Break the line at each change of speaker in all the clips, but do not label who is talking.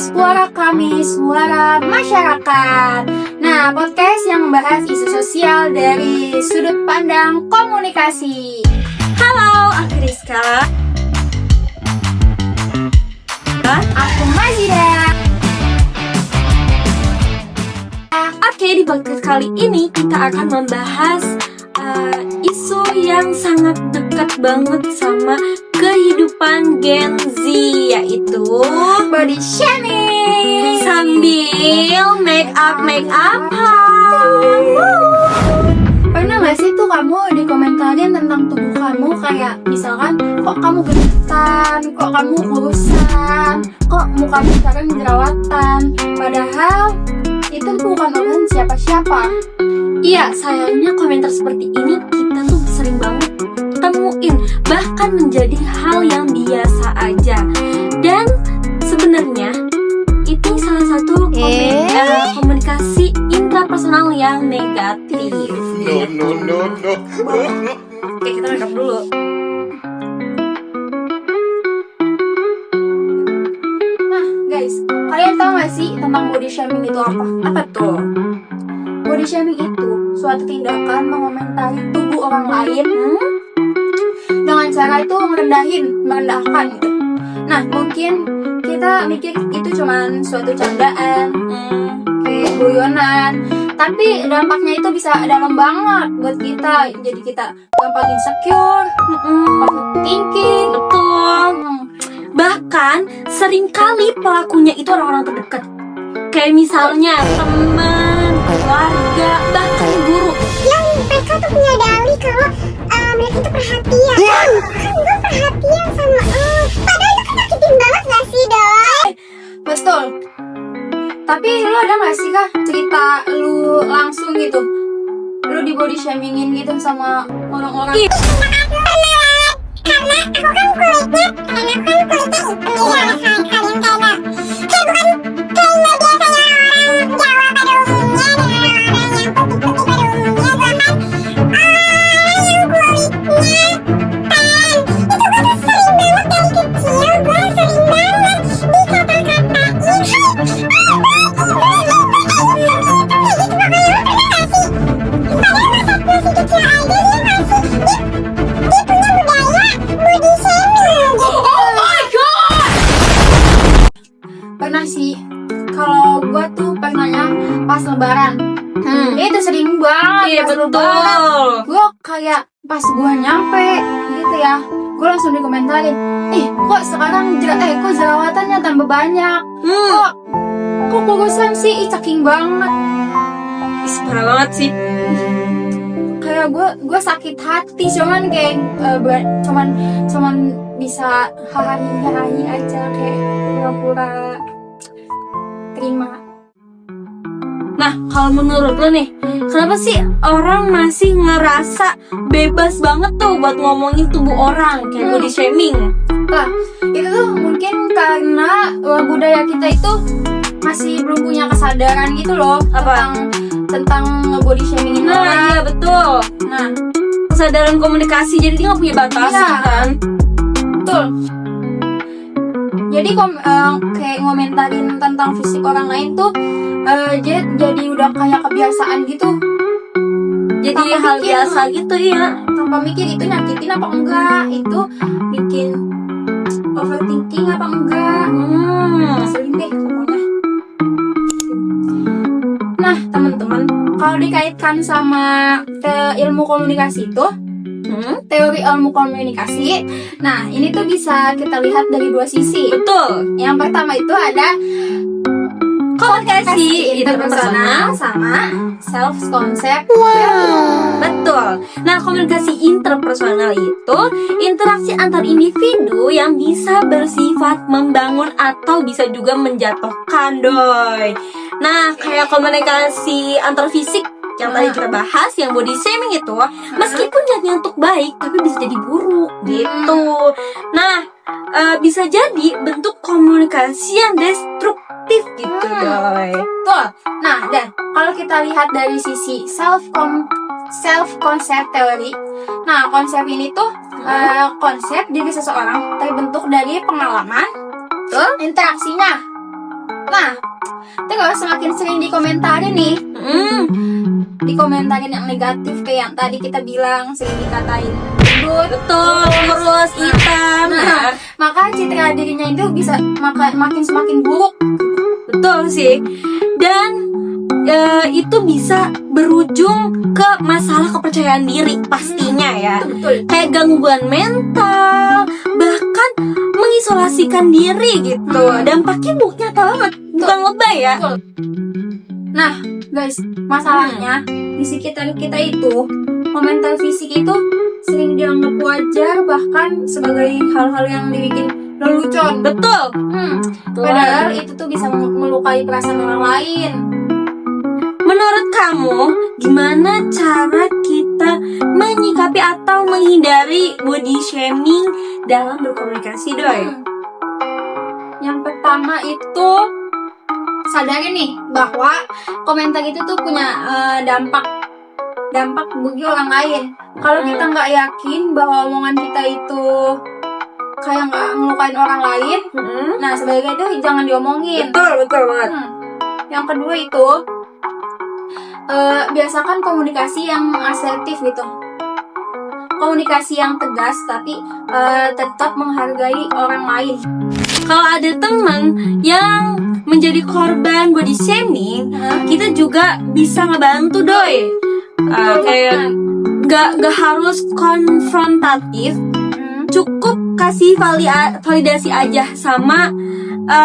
Suara kami, suara masyarakat. Nah, podcast yang membahas isu sosial dari sudut pandang komunikasi.
Halo, aku Rizka.
Aku Mazida.
Oke, di podcast kali ini kita akan membahas isu yang sangat dekat banget sama kehidupan Gen Z, yaitu
Body shaming
sambil make up.
Pernah gak sih tuh kamu dikomentarin tentang tubuh kamu, kayak misalkan, kok kamu gendutan, kok kamu kurusan, kok mukamu sekarang jerawatan, padahal itu bukan urusan siapa-siapa.
Iya, sayangnya komentar seperti ini kita tuh sering banget temuin, bahkan menjadi hal yang biasa aja. Dan sebenarnya itu salah satu komunikasi intrapersonal yang negatif.
No.
Oke, kita rekap dulu.
Nah guys, kalian tahu gak sih tentang body shaming itu apa?
Apa tuh?
Body shaming itu suatu tindakan mengomentari tubuh orang lain dengan cara itu merendahkan gitu. Nah, mungkin kita mikir itu cuman suatu candaan, kayak guyonan, tapi dampaknya itu bisa dalam banget buat kita. Jadi kita gampang insecure, overthinking.
Betul. Bahkan seringkali pelakunya itu orang-orang terdekat. Kayak misalnya teman, keluarga, bahkan guru.
Yang mereka tuh punya dalih kalau mereka itu perhatian. Kan gue perhatian sama padahal itu kan nyakitin banget gak sih, Doi?
Betul. Tapi lu ada gak sih Kak cerita lu langsung gitu, lu di body shamingin gitu sama orang-orang?
Karena aku kan kulitnya hitam ya, kayak kalian kayak bukan kayak biasanya orang Jawa pada umumnya dengan orang yang putih-putih pada umumnya, bahkan yang kulitnya tan. Itu gue tuh sering banget dari kecil, gue sering banget dikata-katain,
Pernah sih, kalau gue tuh pernahnya pas lebaran. Itu sering banget.
Iya,
pas
betul.
lebaran. Gue kayak pas gue nyampe gitu ya, gue langsung dikomentarin, kok sekarang kok jerawatannya tambah banyak, kok kurusan sih, caking banget.
Parah banget sih.
Kayak gue sakit hati, cuman kayak cuman bisa hahaha aja, kayak pura-pura terima.
Nah, kalau menurut lo nih, kenapa sih orang masih ngerasa bebas banget tuh buat ngomongin tubuh orang kayak body shaming?
Lah, itu tuh mungkin karena budaya kita itu masih belum punya kesadaran gitu loh.
Apa?
tentang body shaming
Nah,
orang.
iya betul.
Nah,
Kesadaran komunikasi, jadi dia nggak punya batasan
Iya.
kan?
betul. Jadi kayak ngomentarin tentang fisik orang lain tuh jadi udah kayak kebiasaan gitu,
Jadi
Tanpa
hal
mikir.
biasa gitu ya.
tanpa mikir itu nyakitin apa enggak, itu bikin overthinking apa enggak. Sering deh pokoknya. Nah teman-teman, kalau dikaitkan sama ilmu komunikasi itu, teori ilmu komunikasi, nah ini tuh bisa kita lihat dari dua sisi.
Betul.
Yang pertama itu ada
Komunikasi interpersonal
sama self concept.
Betul. Nah, komunikasi interpersonal itu interaksi antar individu yang bisa bersifat membangun atau bisa juga menjatuhkan, Doi. Nah, kayak komunikasi antar fisik yang tadi kita bahas, yang body shaming itu, meskipun niatnya untuk baik, tapi bisa jadi buruk gitu. Nah, bisa jadi bentuk komunikasi yang destruktif gitu, Doi.
Betul. Nah, dan kalau kita lihat dari sisi self concept theory, nah konsep ini tuh konsep diri seseorang terbentuk dari pengalaman, interaksinya, Terus semakin sering dikomentarin nih, dikomentarin yang negatif kayak yang tadi kita bilang, sering dikatain gendut,
Betul, kurus, hitam.
nah, maka citra dirinya itu bisa makin semakin buruk.
Betul sih. Dan itu bisa berujung ke masalah kepercayaan diri pastinya ya.
Betul.
Kayak gangguan mental, bahkan mengisolasikan diri gitu. Dampaknya nyata banget, bukan lebay ya.
Betul. Nah, guys, masalahnya di sekitar kita itu komentar fisik itu sering dianggap wajar, bahkan sebagai hal-hal yang dibikin lelucon.
Betul.
Padahal itu tuh bisa melukai perasaan orang lain.
Menurut kamu, gimana cara kita menyikapi atau menghindari body shaming dalam berkomunikasi, Doi?
Yang pertama itu sadari nih bahwa komentar itu tuh punya dampak bagi orang lain. Kalau kita nggak yakin bahwa omongan kita itu kayak nggak ngelukain orang lain, nah sebaiknya itu jangan diomongin.
Betul banget.
Yang kedua itu biasakan komunikasi yang asertif gitu. Komunikasi yang tegas tapi tetap menghargai orang lain.
Kalau ada teman yang menjadi korban body shaming, kita juga bisa ngebantu, Doi. Kayak gak harus konfrontatif, cukup kasih validasi aja sama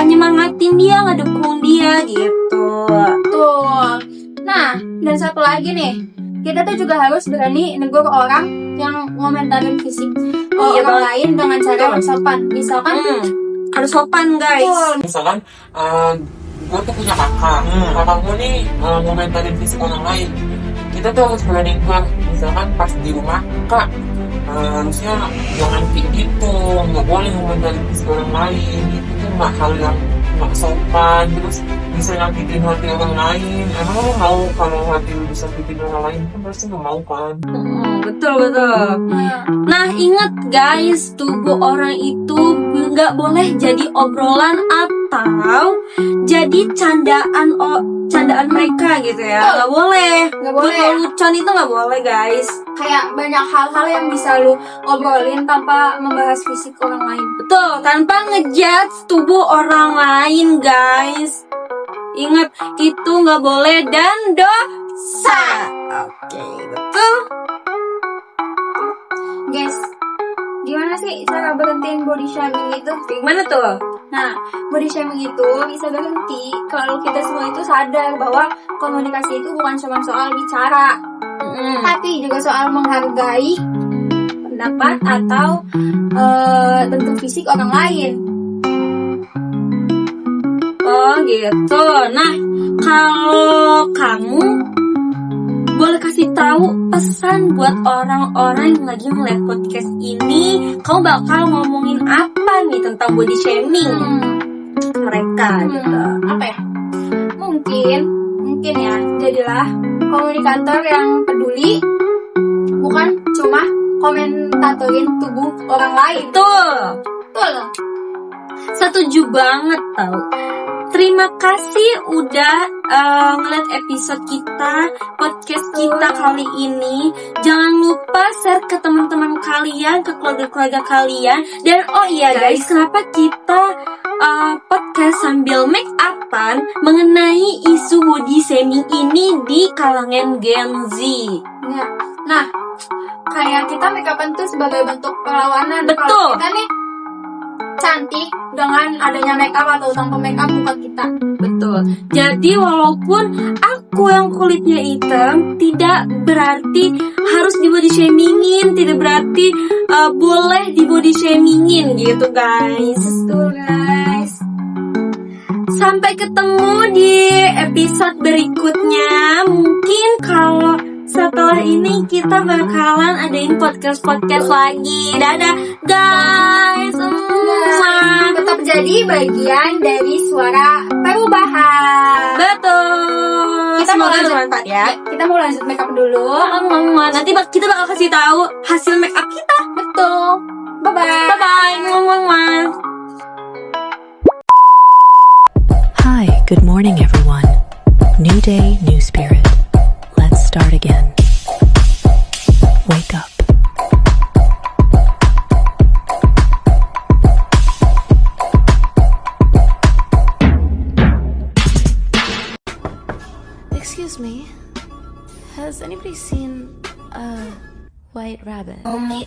nyemangatin dia, ngedukung dia gitu.
Tuh. Nah, dan satu lagi nih, kita tuh juga harus berani negur orang yang ngomentarin fisik orang lain dengan cara yang sopan. Misalkan
harus sopan, guys.
Misalkan gue tuh punya kakak, kakak gue nih ngomentarin fisik orang lain, kita tuh harus berani negur. Misalkan pas di rumah, kak, harusnya jangan kayak gitu, nggak boleh ngomentarin fisik orang lain, itu tuh hal yang nggak sopan, terus bisa nyakitin hati orang lain. Emang lo mau kalau hati lu bisa nyakitin orang lain? Kan pasti nggak mau kan.
Betul. Nah, ingat guys, tubuh orang itu nggak boleh jadi obrolan atau jadi candaan mereka gitu ya. Nggak boleh. Buat lelucon itu nggak boleh, guys.
Kayak banyak hal-hal yang bisa lu obrolin tanpa membahas fisik orang lain.
Betul, tanpa ngejudge tubuh orang lain, guys. Ingat, itu nggak boleh dan dosa. Oke, betul.
Guys, gimana sih cara berhentiin body shaming itu?
Gimana tuh?
Nah, body shaming itu bisa berhenti kalau kita semua itu sadar bahwa komunikasi itu bukan cuma soal bicara, tapi juga soal menghargai pendapat atau bentuk fisik orang lain.
Oh gitu. Nah, kalau kamu boleh kasih tahu pesan buat orang-orang yang lagi melihat podcast ini, kamu bakal ngomongin apa nih tentang body shaming mereka gitu?
Apa ya? Mungkin ya, jadilah komunikator yang peduli, bukan cuma komentatorin tubuh orang lain. Betul.
Setuju banget tau. Terima kasih udah ngeliat episode kita, podcast kita kali ini. Jangan lupa share ke teman-teman kalian, ke keluarga-keluarga kalian. Dan oh iya guys, kenapa kita podcast sambil make upan mengenai isu body shaming ini di kalangan Gen Z?
Ya. Nah, kayak kita make upan tuh sebagai bentuk perlawanan.
Betul.
Kalau kita nih cantik dengan adanya make up atau tanpa make up bukan kita.
Betul. Jadi walaupun aku yang kulitnya hitam, tidak berarti harus di body shamingin, tidak berarti boleh di body shamingin gitu guys.
Betul guys.
Sampai ketemu di episode berikutnya. Mungkin kalau setelah ini kita bakalan adain podcast lagi. Dadah guys.
Tetap jadi bagian dari suara perubahan.
Betul.
Kita mau
Semoga
lanjut
bermanfaat ya.
Kita mau lanjut make up dulu.
Nanti kita bakal kasih tahu hasil make up kita.
Betul. Bye bye.
Bye bye.
Hi, good morning, everyone. New day, new spirit. Let's start again. Wake up.
Excuse me, has anybody seen a white rabbit?
Only